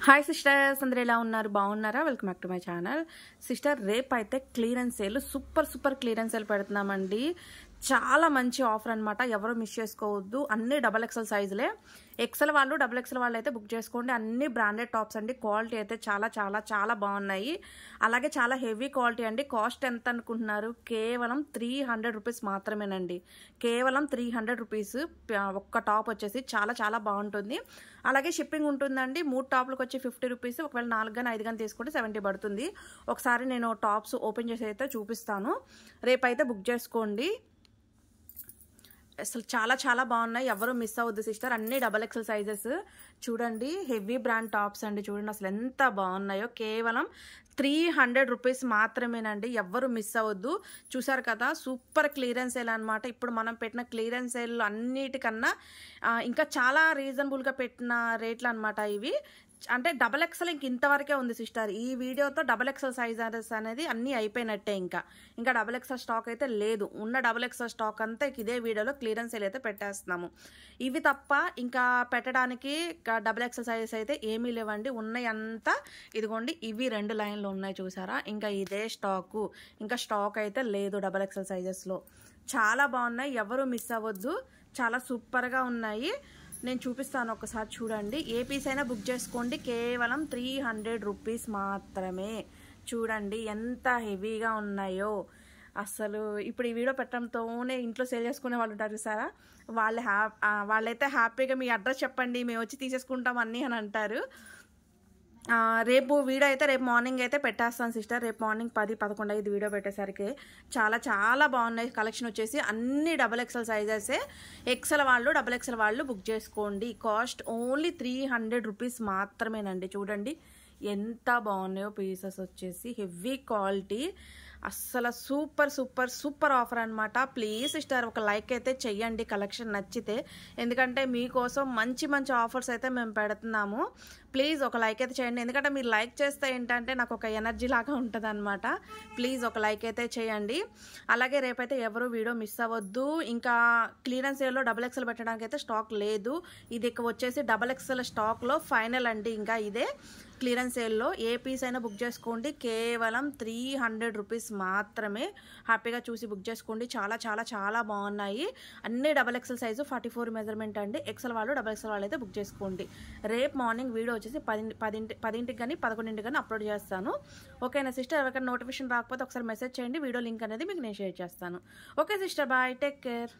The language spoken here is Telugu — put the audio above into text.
హాయ్ సిస్టర్స్, అందరూ ఎలా ఉన్నారు? బాగున్నారా? Welcome back to my channel. Sister, రేపు అయితే clearance sale, super clearance sale పెడుతున్నామండి. చాలా మంచి ఆఫర్ అనమాట. ఎవరు మిస్ చేసుకోవద్దు. అన్ని డబల్ ఎక్సెల్ సైజులే. ఎక్సెల్ వాళ్ళు, డబుల్ ఎక్సెల్ వాళ్ళు అయితే బుక్ చేసుకోండి. అన్ని బ్రాండెడ్ టాప్స్ అండి. క్వాలిటీ అయితే చాలా బాగున్నాయి. అలాగే చాలా హెవీ క్వాలిటీ అండి. కాస్ట్ ఎంత అనుకుంటున్నారు? కేవలం 300 రూపీస్ మాత్రమేనండి. కేవలం 300 రూపీస్ ఒక్క టాప్ వచ్చేసి చాలా బాగుంటుంది. అలాగే షిప్పింగ్ ఉంటుందండి. 3 టాప్లకు వచ్చి 50 రూపీస్. ఒకవేళ 4 కానీ 5 కానీ తీసుకుంటే 70 పడుతుంది. ఒకసారి నేను టాప్స్ ఓపెన్ చేసి అయితే చూపిస్తాను. రేపైతే బుక్ చేసుకోండి. అసలు చాలా బాగున్నాయి. ఎవరు మిస్ అవ్వద్దు సిస్టర్. అన్ని డబల్ ఎక్సెల్ సైజెస్ చూడండి. హెవీ బ్రాండ్ టాప్స్ అండి. చూడండి అసలు ఎంత బాగున్నాయో. కేవలం 300 రూపీస్ మాత్రమేనండి. ఎవ్వరు మిస్ అవ్వద్దు. చూసారు కదా, సూపర్ క్లియరెన్స్ సేల్ అనమాట. ఇప్పుడు మనం పెట్టిన క్లియరెన్స్ సేల్ అన్నిటికన్నా ఇంకా చాలా రీజనబుల్గా పెట్టిన రేట్లు అనమాట ఇవి. అంటే డబల్ ఎక్సెల్ ఇంక ఇంతవరకే ఉంది సిస్టర్. ఈ వీడియోతో డబల్ ఎక్సెల్ సైజెస్ అనేది అన్నీ అయిపోయినట్టే. ఇంకా డబల్ ఎక్సెల్ స్టాక్ అయితే లేదు. ఉన్న డబల్ ఎక్సెల్ స్టాక్ అంతా ఇదే వీడియోలో క్లియరెన్స్ సేల్ అయితే పెట్టేస్తున్నాము. ఇవి తప్ప ఇంకా పెట్టడానికి డబల్ ఎక్సెల్ సైజెస్ అయితే ఏమీ లేవండి. ఉన్నాయి అంతా ఇదిగోండి. ఇవి 2 లైన్లు ఉన్నాయి చూసారా. ఇంకా ఇదే స్టాకు. ఇంకా స్టాక్ అయితే లేదు డబల్ ఎక్సెల్ సైజెస్లో. చాలా బాగున్నాయి. ఎవరు మిస్ అవ్వద్దు. చాలా సూపర్గా ఉన్నాయి. నేను చూపిస్తాను, ఒకసారి చూడండి. ఏ పీస్ అయినా బుక్ చేసుకోండి. కేవలం 300 రూపీస్ మాత్రమే. చూడండి ఎంత హెవీగా ఉన్నాయో. అసలు ఇప్పుడు ఈ వీడియో పెట్టడంతోనే ఇంట్లో సేల్ చేసుకునే వాళ్ళు ఉంటారు చూసారా. వాళ్ళైతే హ్యాపీగా మీ అడ్రస్ చెప్పండి, మేము వచ్చి తీసేసుకుంటాం అన్నీ అని అంటారు. రేపు వీడియో అయితే రేపు మార్నింగ్ అయితే పెట్టేస్తాను సిస్టర్. రేపు మార్నింగ్ 10-11 అయ్యింది వీడియో పెట్టేసరికి. చాలా బాగున్నాయి. కలెక్షన్ వచ్చేసి అన్ని డబల్ ఎక్సెల్ సైజెసే. ఎక్సెల్ వాళ్ళు, డబల్ ఎక్సెల్ వాళ్ళు బుక్ చేసుకోండి. కాస్ట్ ఓన్లీ 300 రూపీస్ మాత్రమేనండి. చూడండి ఎంత బాగున్నాయో పీసెస్ వచ్చేసి. Heavy quality. అస్సలు సూపర్ ఆఫర్ అనమాట. ప్లీజ్ సిస్టర్ ఒక లైక్ అయితే చెయ్యండి కలెక్షన్ నచ్చితే. ఎందుకంటే మీకోసం మంచి ఆఫర్స్ అయితే మేము పెడుతున్నాము. ప్లీజ్ ఒక లైక్ అయితే చేయండి. ఎందుకంటే మీరు లైక్ చేస్తే ఏంటంటే నాకు ఒక ఎనర్జీ లాగా ఉంటుంది అనమాట. ప్లీజ్ ఒక లైక్ అయితే చేయండి. అలాగే రేపైతే ఎవరు వీడియో మిస్ అవ్వద్దు. ఇంకా క్లియరెన్స్ సేల్లో డబల్ ఎక్సెల్ పెట్టడానికి అయితే స్టాక్ లేదు. ఇది వచ్చేసి డబల్ ఎక్సెల్ స్టాక్లో ఫైనల్ అండి. ఇంకా ఇదే క్లియరెన్స్ సేల్లో ఏ పీస్ అయినా బుక్ చేసుకోండి. కేవలం 300 రూపీస్ మాత్రమే. హ్యాపీగా చూసి బుక్ చేసుకోండి. చాలా బాగున్నాయి. అన్ని డబల్ ఎక్సెల్ సైజు 44 మెజర్మెంట్ అండి. ఎక్సెల్ వాళ్ళు, డబల్ ఎక్సెల్ వాళ్ళు అయితే బుక్ చేసుకోండి. రేపు మార్నింగ్ వీడియో వచ్చేసి 10ంటికి కానీ 11ంటికి కానీ అప్లోడ్ చేస్తాను. ఓకేనా సిస్టర్? ఎవరికైనా నోటిఫికేషన్ రాకపోతే ఒకసారి మెసేజ్ చేయండి. వీడియో లింక్ అనేది మీకు నేను షేర్ చేస్తాను. Okay sister, bye, take care.